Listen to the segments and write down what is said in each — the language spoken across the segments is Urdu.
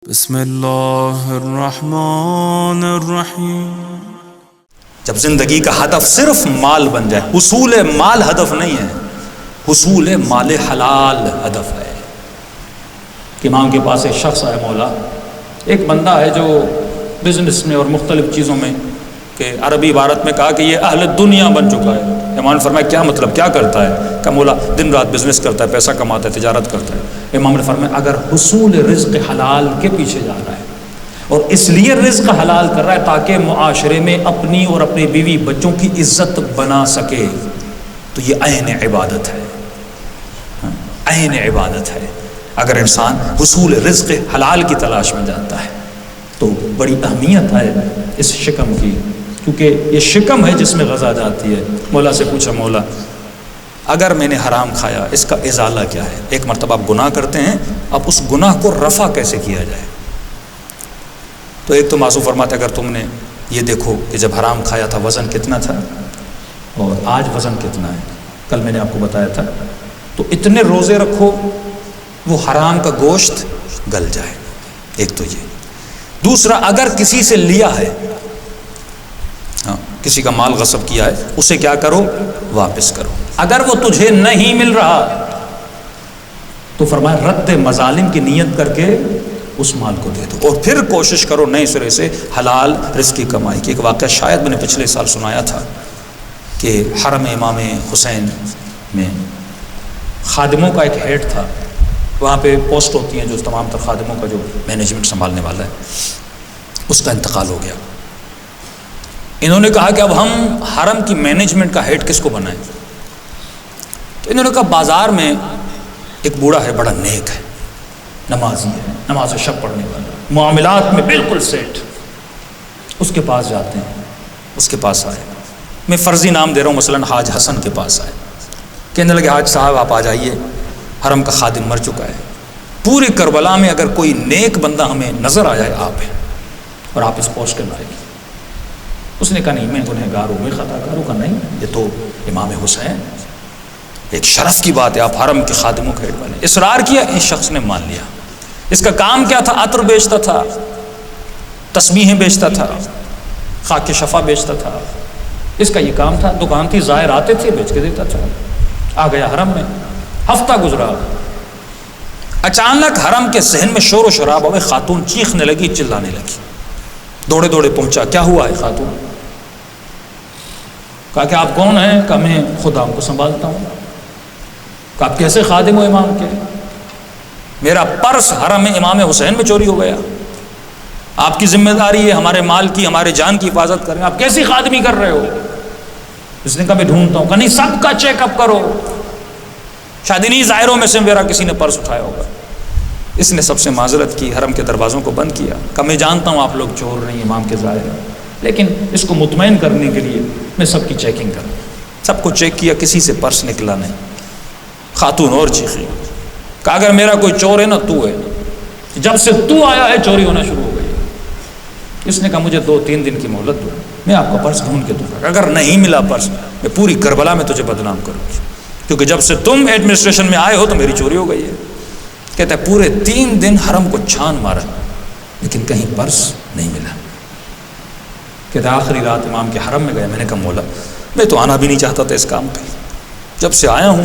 بسم اللہ الرحمن الرحیم۔ جب زندگی کا ہدف صرف مال بن جائے، حصول مال ہدف نہیں ہے، حصول مال حلال ہدف ہے۔ کہ امام کے پاس ایک شخص ہے، مولا ایک بندہ ہے جو بزنس میں اور مختلف چیزوں میں، کہ عربی عبارت میں کہا کہ یہ اہل دنیا بن چکا ہے۔ امام نے فرمایا کیا مطلب، کیا کرتا ہے؟ کہ مولا دن رات بزنس کرتا ہے، پیسہ کماتا ہے، تجارت کرتا ہے۔ امام نے فرمایا اگر حصول رزق حلال کے پیچھے جا رہا ہے اور اس لیے رزق حلال کر رہا ہے تاکہ معاشرے میں اپنی اور اپنی بیوی بچوں کی عزت بنا سکے، تو یہ عین عبادت ہے، عین عبادت ہے۔ اگر انسان حصول رزق حلال کی تلاش میں جاتا ہے تو بڑی اہمیت ہے اس شکم کی، کیونکہ یہ شکم ہے جس میں غذا جاتی ہے۔ مولا سے پوچھا، مولا اگر میں نے حرام کھایا اس کا ازالہ کیا ہے؟ ایک مرتبہ آپ گناہ کرتے ہیں، اب اس گناہ کو رفع کیسے کیا جائے؟ تو ایک تو معصوم فرماتے اگر تم نے یہ دیکھو کہ جب حرام کھایا تھا وزن کتنا تھا اور آج وزن کتنا ہے، کل میں نے آپ کو بتایا تھا، تو اتنے روزے رکھو وہ حرام کا گوشت گل جائے۔ ایک تو یہ۔ دوسرا، اگر کسی سے لیا ہے، کسی کا مال غصب کیا ہے، اسے کیا کرو؟ واپس کرو۔ اگر وہ تجھے نہیں مل رہا تو فرمایا رد مظالم کی نیت کر کے اس مال کو دے دو، اور پھر کوشش کرو نئے سرے سے حلال رزق کی کمائی کی۔ ایک واقعہ شاید میں نے پچھلے سال سنایا تھا کہ حرم امام حسین میں خادموں کا ایک ہیڈ تھا، وہاں پہ پوسٹ ہوتی ہیں جو تمام تر خادموں کا جو مینجمنٹ سنبھالنے والا ہے، اس کا انتقال ہو گیا۔ انہوں نے کہا کہ اب ہم حرم کی مینجمنٹ کا ہیڈ کس کو بنائیں؟ تو انہوں نے کہا بازار میں ایک بوڑھا ہے، بڑا نیک ہے، نمازی ہے، نماز شب پڑھنے والا، معاملات میں بالکل سیٹ، اس کے پاس جاتے ہیں۔ اس کے پاس آئے، میں فرضی نام دے رہا ہوں، مثلاً حاج حسن کے پاس آئے، کہنے لگے حاج صاحب آپ آ جائیے، حرم کا خادم مر چکا ہے، پوری کربلا میں اگر کوئی نیک بندہ ہمیں نظر آ جائے آپ ہیں، اور آپ اس پوسٹ کے لائق۔ اس نے کہا نہیں میں گنہگار ہوں، میں خطا کار ہوں۔ کہا نہیں، یہ تو امام حسین، ایک شرف کی بات ہے، آپ حرم کے خادموں کا ہیڈ بنے۔ اصرار کیا، اس شخص نے مان لیا۔ اس کا کام کیا تھا؟ عطر بیچتا تھا، تسبیحیں بیچتا تھا، خاک شفا بیچتا تھا، اس کا یہ کام تھا۔ دکان تھی، زائر آتے تھے، بیچ کے دیتا تھا۔ آ گیا حرم میں، ہفتہ گزرا، اچانک حرم کے صحن میں شور و شرابہ ہوئے، خاتون چیخنے لگی، چلانے لگی، دوڑے دوڑے پہنچا، کیا ہوا ہے خاتون؟ کہا کہ آپ کون ہیں؟ کہا میں خدام کو سنبھالتا ہوں۔ کہا آپ کیسے خادم ہو امام کے؟ میرا پرس حرم امام حسین میں چوری ہو گیا، آپ کی ذمہ داری ہے ہمارے مال کی، ہمارے جان کی حفاظت کریں، آپ کیسی خادمی کر رہے ہو؟ اس نے کہا میں ڈھونڈتا ہوں۔ کہا نہیں، سب کا چیک اپ کرو، شاید انہی ظاہروں میں سے میرا کسی نے پرس اٹھایا ہوگا۔ اس نے سب سے معذرت کی، حرم کے دروازوں کو بند کیا، کہا میں جانتا ہوں آپ لوگ چور نہیں، امام کے ظاہر ہیں، لیکن اس کو مطمئن کرنے کے لیے میں سب کی چیکنگ کروں۔ سب کو چیک کیا، کسی سے پرس نکلا نہیں۔ خاتون اور چیخی، کہا اگر میرا کوئی چور ہے نا تو ہے، جب سے تو آیا ہے چوری ہونا شروع ہو گئی۔ اس نے کہا مجھے 2-3 دن کی مہلت دو، میں آپ کا پرس ڈھونڈ کے دوں گا، اگر نہیں ملا پرس میں پوری کربلا میں تجھے بدنام کروں گی، کیونکہ جب سے تم ایڈمنسٹریشن میں آئے ہو تو میری چوری ہو گئی ہے۔ کہتا ہے پورے 3 دن حرم کو چھان مارا لیکن کہیں پرس نہیں ملا۔ کہتا ہے آخری رات امام کے حرم میں گیا، میں نے کہا مولا میں تو آنا بھی نہیں چاہتا تھا اس کام پہ، جب سے آیا ہوں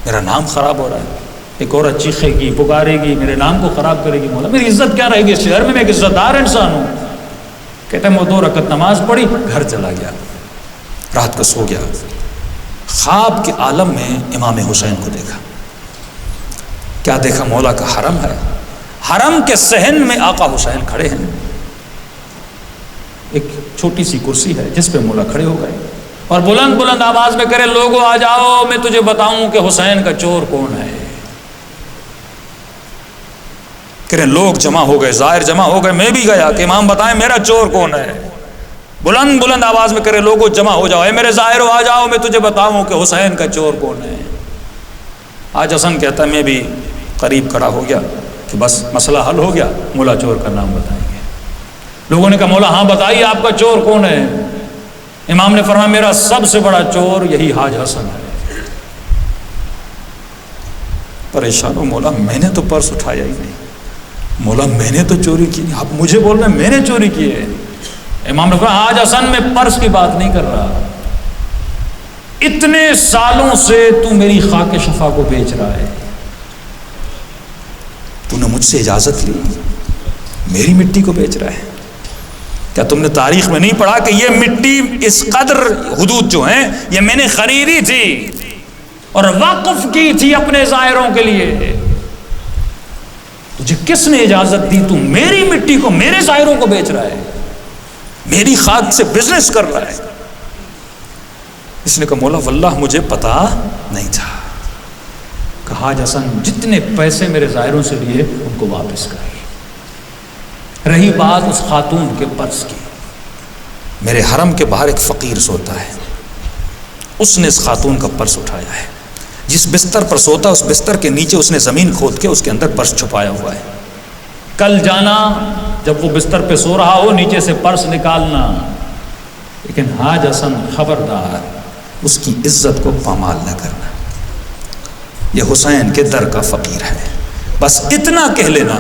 میرا نام خراب ہو رہا ہے، ایک عورت چیخے گی، پکارے گی، میرے نام کو خراب کرے گی، مولا میری عزت کیا رہے گی اس شہر میں ایک عزت دار انسان ہوں۔ کہتا ہے میں 2 رکعت نماز پڑھی، گھر چلا گیا، رات کو سو گیا۔ خواب کے عالم میں امام حسین کو دیکھا۔ کیا دیکھا؟ مولا کا حرم ہے، حرم کے صحن میں آقا حسین کھڑے ہیں، ایک چھوٹی سی کرسی ہے جس پہ مولا کھڑے ہو گئے، اور بلند بلند آواز میں کرے لوگوں آ جاؤ میں تجھے بتاؤں کہ حسین کا چور کون ہے۔ کرے لوگ جمع ہو گئے، زائر جمع ہو گئے، میں بھی گیا کہ امام بتائیں میرا چور کون ہے۔ بلند بلند آواز میں کرے لوگوں جمع ہو جاؤ، اے میرے زائروں آ جاؤ میں تجھے بتاؤں کہ حسین کا چور کون ہے۔ آج حسن کہتا ہے میں بھی قریب کھڑا ہو گیا کہ بس مسئلہ حل ہو گیا، مولا چور کا نام بتائیں گے۔ لوگوں نے کہا مولا ہاں بتائیے آپ کا چور کون ہے؟ امام نے فرمایا میرا سب سے بڑا چور یہی حاج حسن ہے۔ پریشان ہو، مولا میں نے تو پرس اٹھایا ہی نہیں، مولا میں نے تو چوری کی نہیں، آپ مجھے بول رہے ہیں میں نے چوری کی ہے؟ امام نے فرمایا آج حسن میں پرس کی بات نہیں کر رہا، اتنے سالوں سے تو میری خاک شفا کو بیچ رہا ہے، تو نے مجھ سے اجازت لی، میری مٹی کو بیچ رہا ہے؟ کیا تم نے تاریخ میں نہیں پڑھا کہ یہ مٹی اس قدر حدود جو ہیں یہ میں نے خریدی تھی اور وقف کی تھی اپنے زائروں کے لیے؟ تجھے کس نے اجازت دی؟ تو میری مٹی کو میرے زائروں کو بیچ رہا ہے، میری خاک سے بزنس کر رہا ہے۔ اس نے کہا مولا واللہ مجھے پتا نہیں تھا۔ کہا حاج حسن جتنے پیسے میرے زائروں سے لیے ان کو واپس کر۔ رہی بات اس خاتون کے پرس کی، میرے حرم کے باہر ایک فقیر سوتا ہے، اس نے اس خاتون کا پرس اٹھایا ہے، جس بستر پر سوتا اس بستر کے نیچے اس نے زمین کھود کے اس کے اندر پرس چھپایا ہوا ہے۔ کل جانا جب وہ بستر پہ سو رہا ہو نیچے سے پرس نکالنا، لیکن حاج حسن خبردار اس کی عزت کو پامال نہ کرنا۔ یہ حسین کے در کا فقیر ہے، بس اتنا کہہ لینا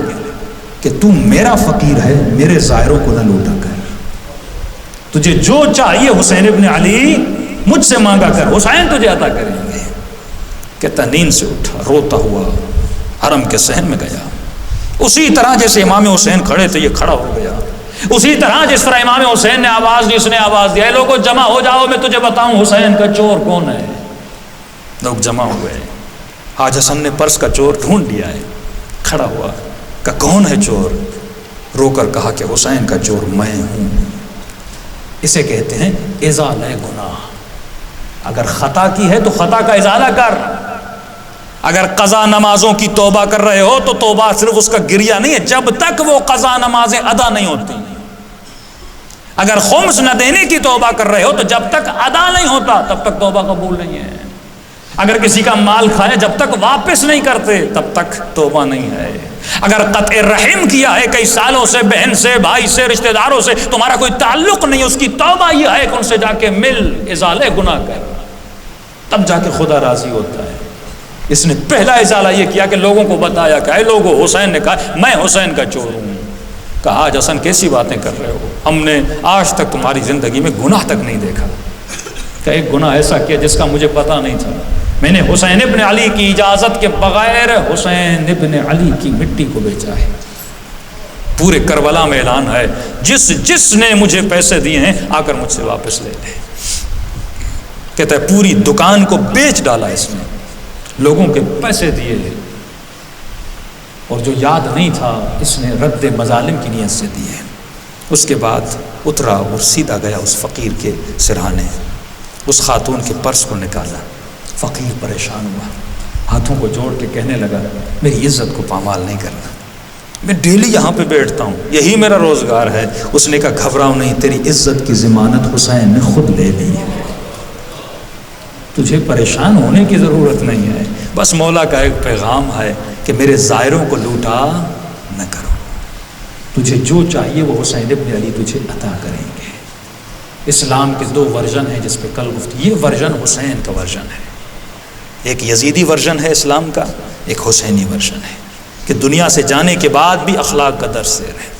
کہ تو میرا فقیر ہے، میرے زائروں کو نہ لوٹا کر، تجھے جو چاہیے حسین ابن علی مجھ سے مانگا کر، حسین تجھے عطا کریں گے۔ کہتا نیند سے اٹھا روتا ہوا حرم کے صحن میں گیا، اسی طرح جیسے امام حسین کھڑے تھے یہ کھڑا ہو گیا، اسی طرح جس طرح امام حسین نے آواز دی اس نے آواز دیا، لوگوں جمع ہو جاؤ میں تجھے بتاؤں حسین کا چور کون ہے۔ لوگ جمع ہو گئے، حاج حسن نے پرس کا چور ڈھونڈ لیا ہے، کھڑا ہوا کہ کون ہے چور؟ رو کر کہا کہ حسین کا چور میں ہوں۔ اسے کہتے ہیں ازالہ گناہ۔ اگر خطا کی ہے تو خطا کا ازالہ کر، اگر قضا نمازوں کی توبہ کر رہے ہو تو توبہ صرف اس کا گریہ نہیں ہے جب تک وہ قضا نمازیں ادا نہیں ہوتی، اگر خمس نہ دینے کی توبہ کر رہے ہو تو جب تک ادا نہیں ہوتا تب تک توبہ قبول نہیں ہے، اگر کسی کا مال کھائے جب تک واپس نہیں کرتے تب تک توبہ نہیں ہے، اگر قطع رحم کیا ہے کئی سالوں سے بہن سے بھائی سے رشتہ داروں سے تمہارا کوئی تعلق نہیں، اس کی توبہ یہ ہے کہ ان سے جا کے مل، ازالہ گناہ کر، تب جا کے خدا راضی ہوتا ہے۔ اس نے پہلا ازالہ یہ کیا کہ لوگوں کو بتایا کہ اے لوگوں حسین نے کہا میں حسین کا چور ہوں۔ کہا حاج حسن کیسی باتیں کر رہے ہو، ہم نے آج تک تمہاری زندگی میں گناہ تک نہیں دیکھا، کہ ایک گناہ ایسا کیا جس کا مجھے پتہ نہیں تھا، میں نے حسین ابن علی کی اجازت کے بغیر حسین ابن علی کی مٹی کو بیچا ہے۔ پورے کربلا میں اعلان ہے جس نے مجھے پیسے دیے ہیں آ کر مجھ سے واپس لے لے۔ کہتا ہے پوری دکان کو بیچ ڈالا اس نے، لوگوں کے پیسے دیے، اور جو یاد نہیں تھا اس نے رد مظالم کی نیت سے دیے۔ اس کے بعد اترا اور سیدھا گیا اس فقیر کے سرہانے، اس خاتون کے پرس کو نکالا۔ فقیر پریشان ہوا، ہاتھوں کو جوڑ کے کہنے لگا میری عزت کو پامال نہیں کرنا، میں ڈیلی یہاں پہ بیٹھتا ہوں، یہی میرا روزگار ہے۔ اس نے کہا گھبراؤ نہیں، تیری عزت کی ضمانت حسین نے خود لے لی ہے، تجھے پریشان ہونے کی ضرورت نہیں ہے، بس مولا کا ایک پیغام ہے کہ میرے زائروں کو لوٹا نہ کرو، تجھے جو چاہیے وہ حسین ابن علی تجھے عطا کریں گے۔ اسلام کے دو ورژن ہیں جس پہ کل گفتگو، یہ ورژن حسین کا ورژن ہے، ایک یزیدی ورژن ہے اسلام کا، ایک حسینی ورژن ہے، کہ دنیا سے جانے کے بعد بھی اخلاق کا درس دے رہے ہیں۔